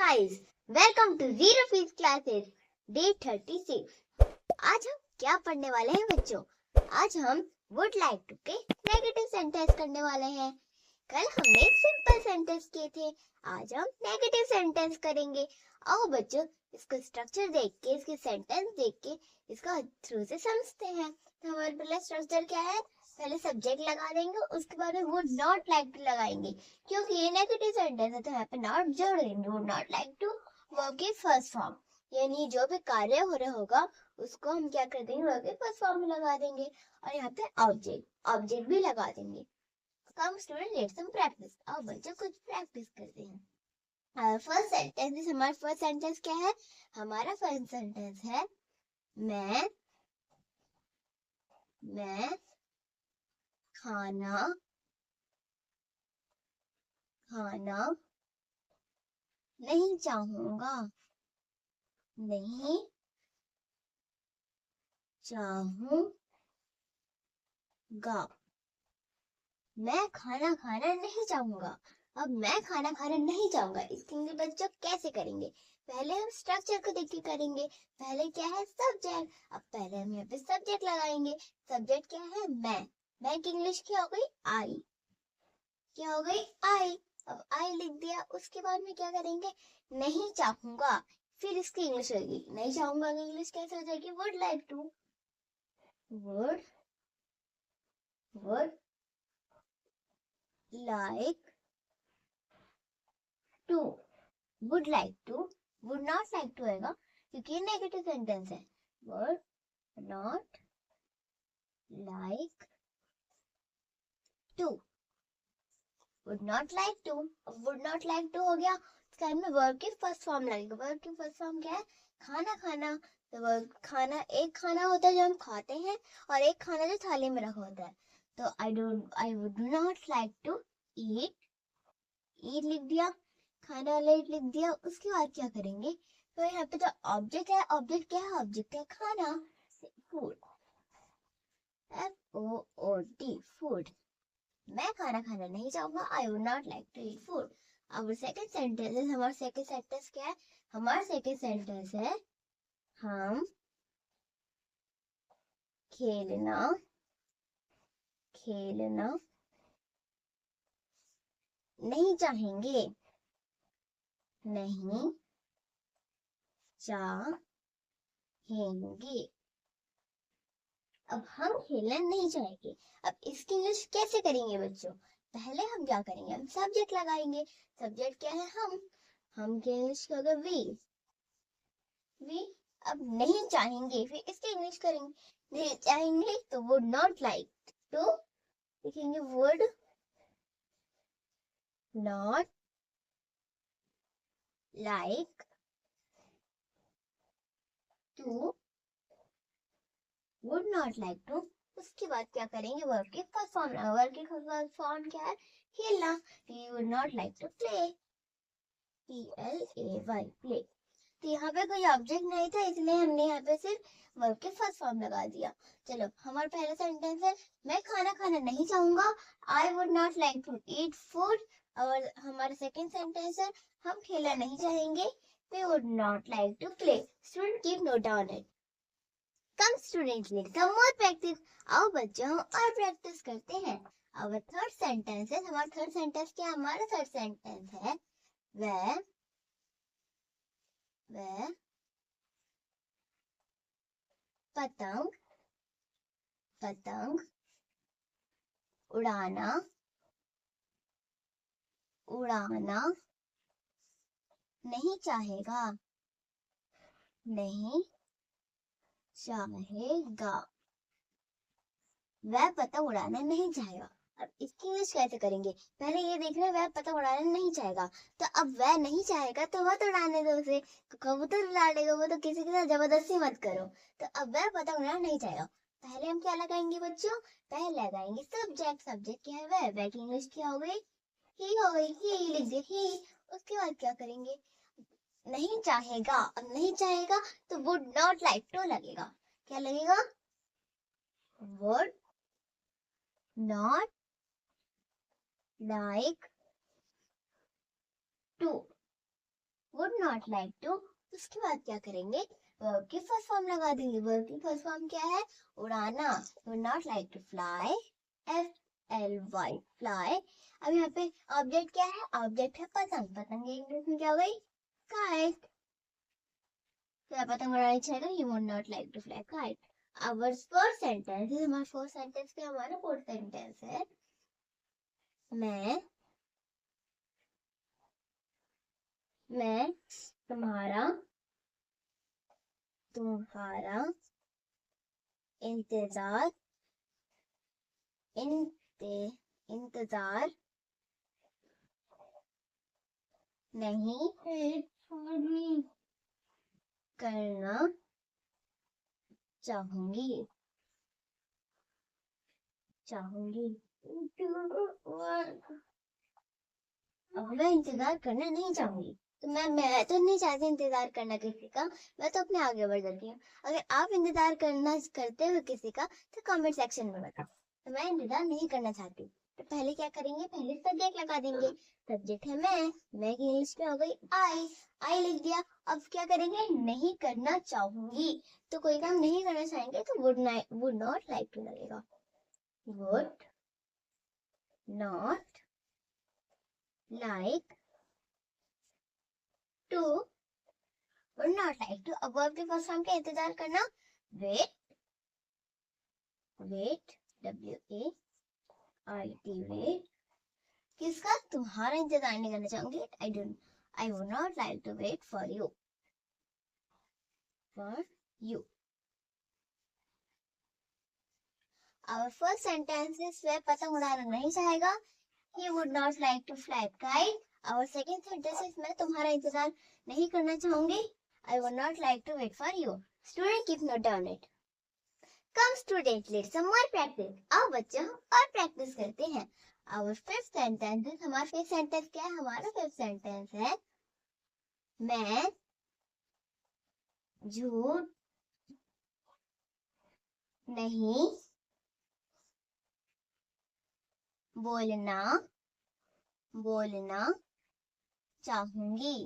guys, welcome to Zero Fees Classes, Day 36। आज हम क्या पढ़ने वाले हैं बच्चों? आज हम would like to के नेगेटिव सेंटेंस करने वाले हैं। कल हमने सिंपल सेंटेंस किए थे, आज हम नेगेटिव सेंटेंस करेंगे। आओ बच्चों, इसका स्ट्रक्चर देख के, इसके सेंटेंस देख के इसका थ्रू से समझते हैं। तो हमारा पहला स्ट्रक्चर क्या है? पहले सब्जेक्ट लगा देंगे, उसके बाद में वुड नॉट लाइक टू लगाएंगे, क्योंकि ये नेगेटिव सेंटेंस है तो यहाँ पे नॉट जोड़ देंगे। Would not like to verb की फर्स्ट फॉर्म, यानी जो भी कार्य हो रहा होगा उसको हम क्या कर देंगे, वर्ब के फर्स्ट फॉर्म में लगा देंगे। और यहाँ पे ऑब्जेक्ट भी लगा देंगे। कम स्टूडेंट, लेट्स सम प्रैक्टिस। अब बच्चों कुछ प्रैक्टिस करते हैं। फर्स्ट सेंटेंस, हमारा फर्स्ट सेंटेंस क्या है? हमारा फर्स्ट सेंटेंस है मैं खाना नहीं चाहूंगा। मैं खाना खाना नहीं चाहूंगा। अब मैं खाना खाना नहीं चाहूंगा, इसके लिए बच्चों कैसे करेंगे? पहले हम स्ट्रक्चर को देख के करेंगे। पहले क्या है? सब्जेक्ट। अब पहले हम यहाँ पे सब्जेक्ट लगाएंगे। सब्जेक्ट क्या है? मैं की इंग्लिश क्या हो गई? आई। क्या हो गई? आई। अब आई लिख दिया, उसके बाद में क्या करेंगे? नहीं चाहूंगा। फिर इसकी इंग्लिश होगी, नहीं चाहूंगा की इंग्लिश कैसे हो जाएगी? Would like to. Would like to. Would like to, would not like to आएगा क्योंकि ये नेगेटिव सेंटेंस है। Would not like to, would not like to. अब वुड नॉट लाइक टू हो गया, इसके बाद में वर्ब की फर्स्ट फॉर्म लगेगा। वर्ब की फर्स्ट फॉर्म क्या है? खाना। तो वर्ब खाना, एक खाना होता है जो हम खाते हैं और एक खाना जो थाली में रखा होता है। तो I would not like to eat लिख दिया, खाना वाला ईट लिख दिया। उसके बाद क्या करेंगे? तो यहाँ पे जो ऑब्जेक्ट है, ऑब्जेक्ट क्या है? ऑब्जेक्ट है खाना, फूड। FOOD, food. मैं खाना खाना नहीं चाहूंगा, I would not like to eat food. अब सेकंड सेंटेंस है, हमारा सेकंड सेंटेंस क्या है? हमारा सेकंड सेंटेंस है हम खेलना नहीं चाहेंगे। अब हम खेलना नहीं चाहेंगे। अब इसकी इंग्लिश कैसे करेंगे बच्चों? पहले हम क्या करेंगे? हम सब्जेक्ट लगाएंगे। सब्जेक्ट क्या है? हम के इंग्लिश क्या होगा? वी। अब नहीं चाहेंगे, फिर इसकी इंग्लिश करेंगे। नहीं चाहेंगे तो वुड नॉट लाइक टू लिखेंगे, would not like to, would not like to. उसके बाद क्या करेंगे? वर्ब की फर्स्ट फॉर्म। वर्ब की फर्स्ट फॉर्म क्या है? खेलना। He would not like to play, PLAY, play. तो यहाँ पे कोई ऑब्जेक्ट नहीं था, इसलिए हमने यहाँ पे सिर्फ वर्ब के फर्स्ट फॉर्म लगा दिया। चलो, हमारा पहला सेंटेंस है मैं खाना खाना नहीं चाहूंगा, I would not like to eat food. और हमारा सेकंड सेंटेंस है हम खेलना नहीं चाहेंगे, we would not like to play. Student keep note down it. Come students let some more practice. आओ बच्चों, हम और प्रैक्टिस करते हैं। अब थर्ड सेंटेंस है, हमारा थर्ड सेंटेंस क्या? हमारा थर्ड सेंटेंस है वह पतंग उड़ाना नहीं चाहेगा। वह पतंग उड़ाना नहीं चाहेगा। अब इसकी इंग्लिश कैसे करेंगे? पहले ये देख रहे हैं, वह पतंग उड़ाना नहीं चाहेगा। तो अब वह नहीं चाहेगा तो मत उड़ाने दो उसे। कबूतर उड़ा लेगा, वो तो किसी के साथ जबरदस्ती मत करो। तो अब वह पतंग उड़ाना नहीं चाहेगा। पहले हम क्या लगाएंगे बच्चों? पहले लगाएंगे सब्जेक्ट। सब्जेक्ट क्या है? वह की इंग्लिश क्या हो गई? ही हो गई, ही लिख दे, ही। उसके बाद क्या करेंगे? नहीं चाहेगा। अब नहीं चाहेगा तो वुड नॉट लाइक टू लगेगा। क्या लगेगा? Would not like to. Would not like to, उसके बाद क्या करेंगे, वर्ब की फर्स्ट फॉर्म लगा देंगे। वर्ब की फर्स्ट फॉर्म क्या है, उड़ाना। Would not like to fly, FLY, fly. अब यहाँ पे ऑब्जेक्ट क्या है, ऑब्जेक्ट है पतंग। पतंग इंग्लिश में क्या हो गई, काइट। तो पतंग उड़ानी चाहिए, you would not like to fly kite. Our first sentence, हमारा फर्स्ट सेंटेंस क्या, हमारा फोर्थ सेंटेंस है, मैं तुम्हारा इंतजार इंतजार नहीं करना चाहूंगी। अब मैं इंतजार करना नहीं चाहूंगी, तो मैं तो नहीं चाहती इंतजार करना किसी का, मैं तो अपने आगे बढ़ जाती हूँ। अगर आप इंतजार करना करते हो किसी का तो कमेंट सेक्शन में बताओ। तो मैं इंतजार नहीं करना चाहती, तो पहले क्या करेंगे, पहले सब्जेक्ट लगा देंगे। सब्जेक्ट है मैं की इंग्लिश में हो गई आई लिख दिया। अब क्या करेंगे, नहीं करना चाहूंगी, तो कोई काम नहीं करना चाहेंगे तो वुड नॉट लाइक टू लगेगा। Would not like to, would not like to. अब वर्ब के फर्स्ट फॉर्म का इंतजार करना, वेट, WAIT, वेट। किसका, तुम्हारा इंतजार नहीं करना चाहूंगी। I would not like to wait for you. Our first sentence is वह पतंग उड़ाना नहीं चाहेगा, he would not like to fly a kite. Our second sentence is मैं तुम्हारा इंतजार नहीं करना चाहूंगी, I would not like to wait for you. Student, keep note down it. Come student, let's some more practice. आओ बच्चों और practice करते हैं। Our fifth sentence is, हमारा fifth sentence क्या है, हमारा fifth sentence है, मैं झूठ नहीं बोलना चाहूंगी।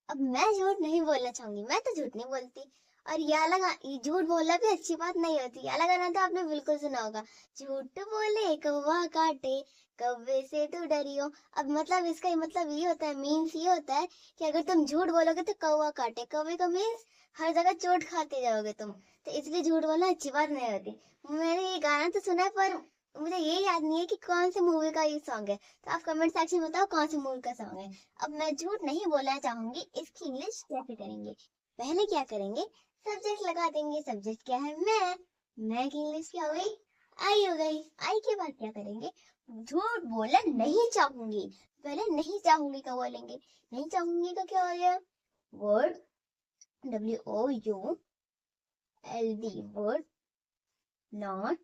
अब मैं झूठ नहीं बोलना चाहूंगी, मैं तो झूठ नहीं बोलती। और ये झूठ बोलना भी अच्छी बात नहीं होती। या लगाना तो आपने बिल्कुल सुना होगा, झूठ बोले कौवा काटे, कौवे से तो डरियो। अब मतलब इसका मतलब ये होता है, मीन्स ये होता है कि अगर तुम झूठ बोलोगे तो कौवा काटे, कौवे का मीन्स हर जगह चोट खाते जाओगे तुम, तो इसलिए झूठ बोलना अच्छी बात नहीं होती। मैंने ये गाना तो सुना है पर मुझे ये याद नहीं है कि कौन से मूवी का ये सॉन्ग है, तो आप कमेंट सेक्शन में बताओ कौन सी मूवी का सॉन्ग है। अब मैं झूठ नहीं बोलना चाहूंगी, इसकी इंग्लिश कैसे करेंगे, पहले क्या करेंगे, सब्जेक्ट लगा देंगे। सब्जेक्ट क्या है, मैं की इंग्लिश क्या हो गई, आई हो गई। आई के बाद क्या करेंगे, झूठ बोलना नहीं चाहूंगी, पहले नहीं चाहूंगी का बोलेंगे। नहीं चाहूंगी का क्या हो गया, word, WOULD, word not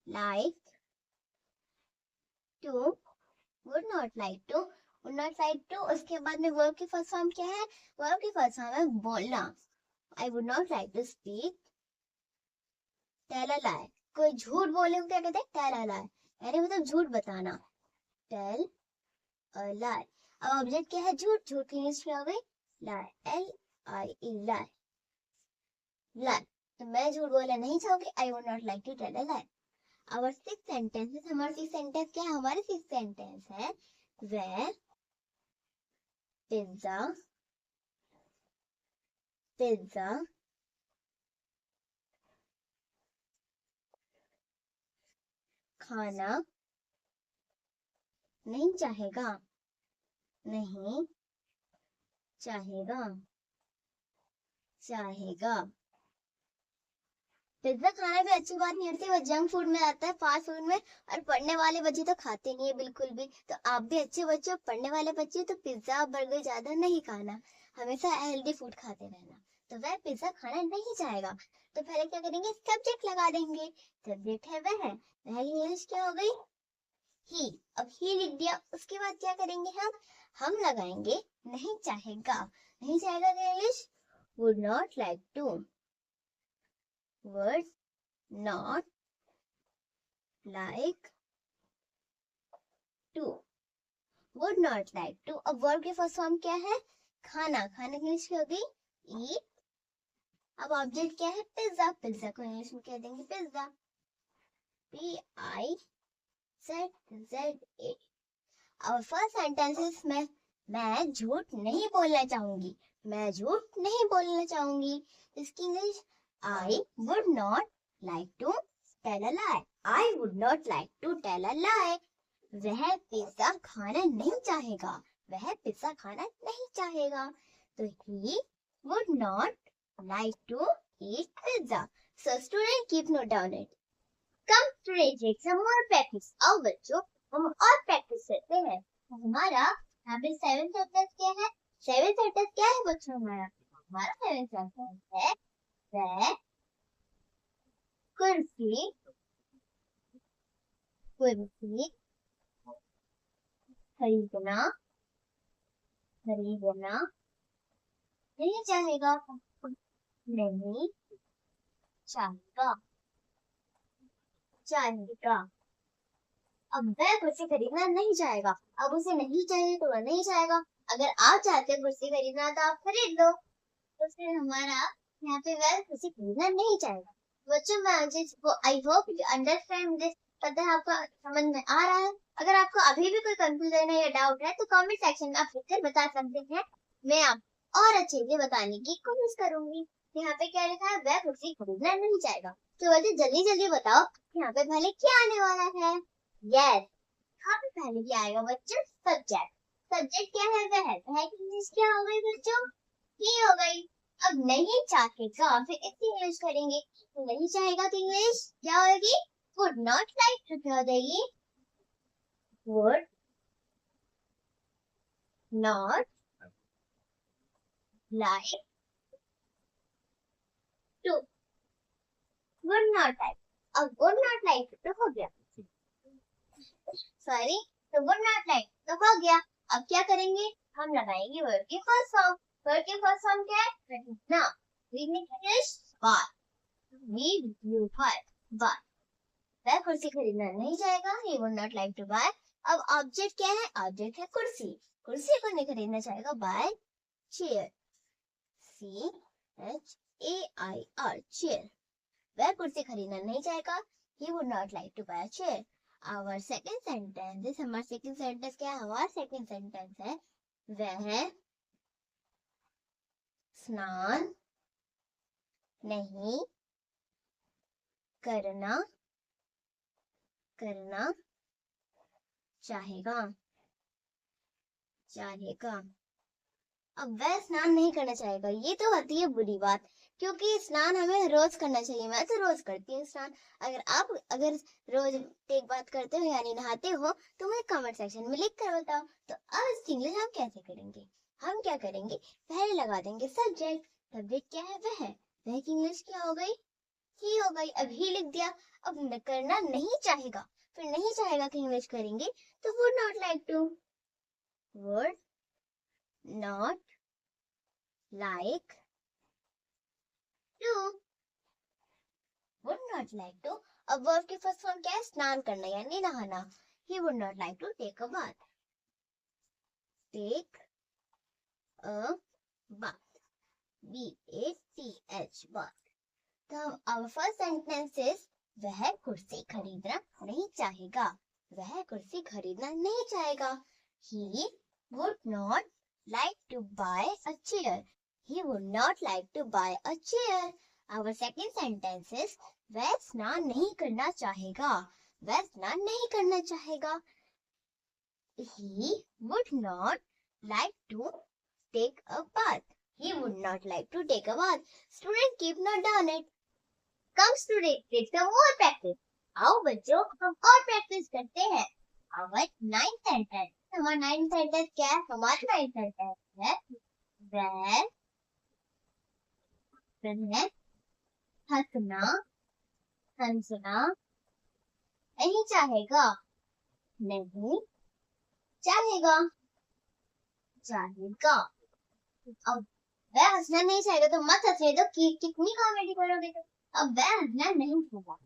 like to, would not like to। उसके बाद में वर्ब की फर्स्ट फॉर्म क्या है, वर्ब की फर्स्ट फॉर्म है बोलना। I would not like to speak, tell a lie। कोई झूठ बोले को क्या कहते हैं, tell a lie, यानी मतलब झूठ बताना, tell a lie। अब ऑब्जेक्ट क्या है, झूठ, झूठ की इंग्लिश में हो गई lie, LIE, lie, lie। तो मैं झूठ बोलना नहीं चाहूंगी, I would not like to tell a lie। Our sixth sentence is, हमारा सिक्स सेंटेंस क्या है, हमारे सिक्स सेंटेंस है, वह पिज्जा खाना नहीं चाहेगा, पिज्जा खाना भी अच्छी बात नहीं होती, वो जंक फूड में आता है, फास्ट फूड में। और पढ़ने वाले बच्चे तो खाते नहीं है बिल्कुल भी। तो आप भी अच्छे बच्चे हो, पढ़ने वाले बच्चे, तो पिज्जा बर्गर ज्यादा नहीं खाना, हमेशा हेल्दी फूड खाते रहना। तो वह पिज्जा खाना नहीं चाहेगा, तो पहले क्या करेंगे, सब्जेक्ट लगा देंगे। सब्जेक्ट है वह इंग्लिश क्या हो गई, ही। अब ही लिख दिया, उसके बाद क्या करेंगे, हम लगाएंगे नहीं चाहेगा। नहीं चाहेगा का English, would not like to, would not like to, would not like to। अब वर्ब की फर्स्ट फॉर्म क्या है? खाना। खाने की इंग्लिश क्या होगी? eat। अब ऑब्जेक्ट क्या है? पिज्जा। पिज्जा को इंग्लिश में क्या देंगे? पिज्जा। PIZZA। और फर्स्ट सेंटेंसेस में मैं झूठ नहीं बोलना चाहूंगी। मैं झूठ नहीं बोलना चाहूंगी। इसकी English I would not like to tell a lie। I would not like to tell a lie। वह पिज्जा खाना नहीं चाहेगा। वह पिज्जा खाना नहीं चाहेगा। तो he would not like to eat pizza। So student keep note down it। Come student take some more practice। आओ बच्चों हम और प्रैक्टिस करते हैं। तो हमारा यहाँ पे 7 सेंटेंस क्या है? 7 सेंटेंस क्या है बच्चों? हमारा 7 सेंटेंस है वह कुर्सी कुर्सी खरीदना खरीदना नहीं चाहेगा। नहीं चाहेगा चाहेगा। अब वह कुर्सी खरीदना नहीं चाहेगा। अब उसे नहीं चाहिए तो वह नहीं चाहेगा। अगर आप चाहते हो कुर्सी खरीदना तो आप खरीद लो। तो फिर हमारा यहाँ पे वह कुर्सी खरीदना नहीं चाहेगा। बच्चों मैं I hope you understand this. पता है आपको समझ में आ रहा है? अगर आपको अभी भी कोई कंफ्यूजन है या डाउट है तो कमेंट सेक्शन में आप लिखकर बता सकते हैं। मैं आप और अच्छे से बताने की कोशिश करूंगी। यहाँ पे क्या लिखा है? वह कुर्सी खरीदना नहीं चाहेगा। तो बच्चे जल्दी जल्दी बताओ यहाँ पे पहले क्या आने वाला है? यस, यहाँ पे पहले क्या आएगा बच्चों? सब्जेक्ट। सब्जेक्ट क्या है? वह की इंग्लिश क्या हो गई बच्चों? ही हो गई। अब नहीं चाहेगा फिर इसकी इंग्लिश करेंगे। तो नहीं चाहेगा तो इंग्लिश क्या होगी? would not like to। क्या हो जाएगी? would not like to। would not like। अब would not like तो हो गया। सॉरी, तो would not like तो हो गया। अब क्या करेंगे? हम लगाएंगे वर्ब की फर्स्ट फॉर्म। वर्ब की फर्स्ट फॉर्म क्या है? ना इंग्लिश बात। बात। वह कुर्सी खरीदना नहीं चाहेगा। He would not like to buy। अब ऑब्जेक्ट क्या है? ऑब्जेक्ट है कुर्सी। कुर्सी को नहीं खरीदना चाहेगा। buy chair। CHAIR chair। वह कुर्सी खरीदना नहीं चाहेगा। He would not like to buy a chair। Our second sentence is, हमारा सेकंड सेंटेंस क्या है? हमारा सेकंड सेंटेंस है वह स्नान नहीं करना चाहेगा। अब वह स्नान नहीं करना चाहेगा। ये तो होती है बुरी बात, क्योंकि स्नान हमें रोज करना चाहिए। मैं तो रोज करती हूँ स्नान। अगर रोज एक बात करते हो यानी नहाते हो तो मुझे कमेंट सेक्शन में लिख कर बताओ। तो अब इसकी इंग्लिश हम कैसे करेंगे? हम क्या करेंगे? पहले लगा देंगे सब्जेक्ट। सब्जेक्ट क्या है? वह की इंग्लिश क्या हो गई? ही हो गई। अब ही लिख दिया। अब करना नहीं चाहेगा, फिर नहीं चाहेगा की इंग्लिश करेंगे तो would not like to। would not like to। would not like to। अब वर्ब की फर्स्ट फॉर्म क्या है? स्नान करना यानी नहाना। He would not like to take a bath। take a bath। BATH bath। तो our first sentence is वह कुर्सी खरीदना नहीं चाहेगा। वह कुर्सी खरीदना नहीं चाहेगा। He would not like to buy a chair। He would not like to buy a chair। Our second sentence is वह स्नान नहीं करना चाहेगा। वह स्नान नहीं करना चाहेगा। He would not like to take a bath। He would not like to take a bath। Student keep note down it। Come student take some more practice। आओ बच्चों हम और प्रैक्टिस करते हैं। Our ninth sentence। हमारा ninth sentence क्या है? हमारा नाइन्थ सेंटेंस है वह हंसना नहीं चाहेगा। नहीं चाहेगा अब वह हंसना नहीं चाहेगा तो मत हंसने दो। कितनी कॉमेडी करोगे तो। अब वह हंसना नहीं चाहेगा।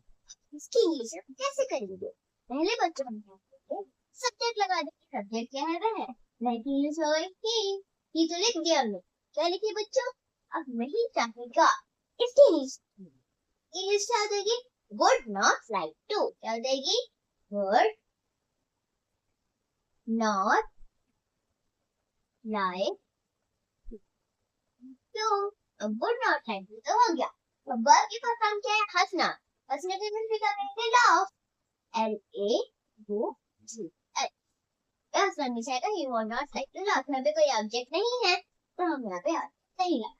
इसकी इंग्लिश हम कैसे करेंगे? पहले बच्चों हम क्या करेंगे, सब्जेक्ट लगा देंगे। सब्जेक्ट क्या है? वह लाइक इंग्लिश हो गई ही तो लिख दिया हमने। क्या लिखे बच्चों? अब नहीं चाहेगा, इसकी इंग्लिश क्या हो जाएगी? Would not like to. क्या हो जाएगी? Would not like to. अब वुड नॉट लाइक टू तो हो गया। अब वर्ब के पास हम क्या है? हंसना। हंसने के लिए क्या करेंगे? लाफ। LAUGH। हंसना नहीं चाहेगा, he would not like to laugh. यहाँ पे कोई ऑब्जेक्ट नहीं है तो हम यहाँ पे सही लगा।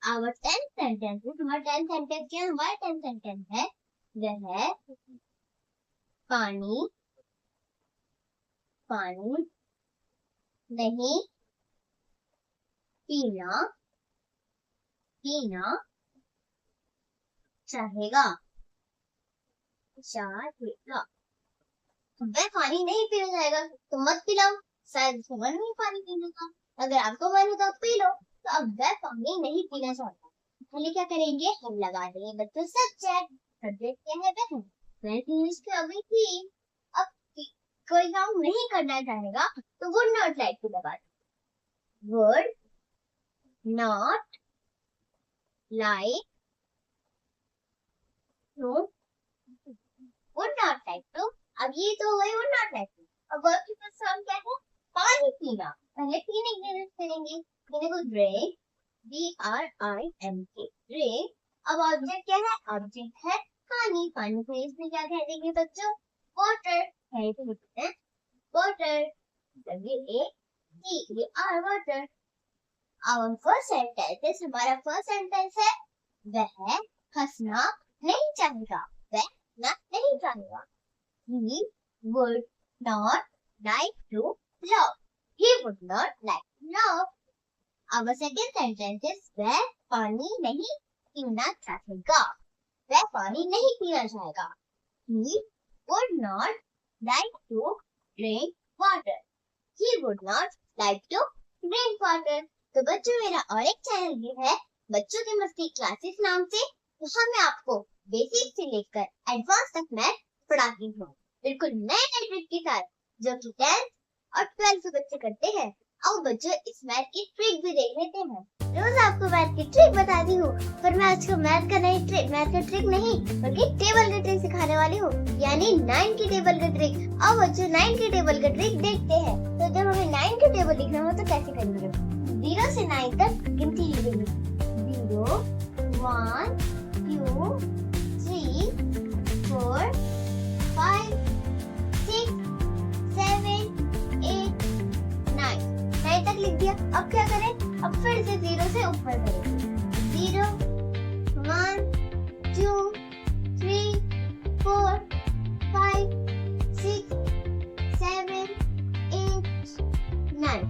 आवर 10th सेंटेंस, हमारा 10th सेंटेंस क्या है? हमारा 10th सेंटेंस है वह है पानी पानी नहीं पीना पीना चाहेगा चाहेगा। वह पानी नहीं पीना चाहेगा तो मत पिलाओ, शायद उसको मन नहीं पानी पीने का। अगर आपको मन हो तो पी लो। तो अब वह पानी नहीं पीना चाहता, पहले क्या करेंगे? हम लगा देंगे बच्चों सब्जेक्ट। सब्जेक्ट क्या है? वह इंग्लिश की अभी थी। अब कोई काम नहीं करना चाहेगा तो वुड नॉट लाइक टू लगा देंगे। Would not like to, would not like to. अब ये तो वही वुड नॉट लाइक टू। अब वर्ब की फॉर्म क्या है? पानी पीना। पहले पीने की यूज करेंगे। पीने को ड्रिंक, DRINK ड्रिंक। अब ऑब्जेक्ट क्या है? ऑब्जेक्ट है पानी। पानी को इसमें क्या कह देंगे बच्चों? वाटर है तो लिखते हैं water, WATER water. Our first sentence, हमारा फर्स्ट सेंटेंस है वह हंसना नहीं चाहेगा। वह हंसना नहीं चाहेगा। He would not like to laugh. He would not like to laugh. Our second sentence is वह पानी नहीं पीना चाहेगा। वह पानी नहीं पीना चाहेगा। He would not like to drink water. He would not like to drink water. तो बच्चों मेरा और एक चैनल भी है बच्चों की मस्ती क्लासेस नाम से। वहाँ मैं आपको बेसिक से लेकर एडवांस तक मैथ पढ़ाती हूँ, बिल्कुल नए नए ट्रिक के साथ, जो कि 10th और 12th के बच्चे करते हैं। आओ बच्चों इस मैथ की ट्रिक भी देख लेते हैं। रोज आपको मैथ की ट्रिक बताती हूँ, पर मैं आज को मैथ का ट्रिक नहीं बल्कि टेबल की ट्रिक सिखाने वाली हूँ, यानी 9 की टेबल की ट्रिक। आओ बच्चों 9 की टेबल की ट्रिक देखते हैं। तो जब हमें 9 की टेबल लिखना हो तो कैसे करेंगे? 0 से 9 तक गिनती लिखेंगे। 0 1 2 3 4 5 6 7 8 9 9 तक लिख दिया। अब क्या करें? अब फिर से 0 से ऊपर करेंगे। 0 1 2 3 4 5 6 7 8 9।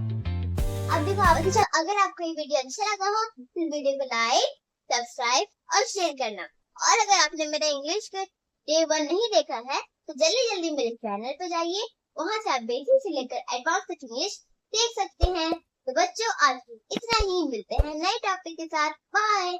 अब देखो अगर आपको ये वीडियो अच्छा लगा हो तो वीडियो को लाइक, सब्सक्राइब और शेयर करना। और अगर आपने मेरा इंग्लिश का डे 1 नहीं देखा है तो जल्दी जल्दी मेरे चैनल पर जाइए, वहाँ से आप बेसिक से लेकर एडवांस तक इंग्लिश देख सकते हैं। तो बच्चों आज इतना ही, मिलते हैं नए टॉपिक के साथ। बाय।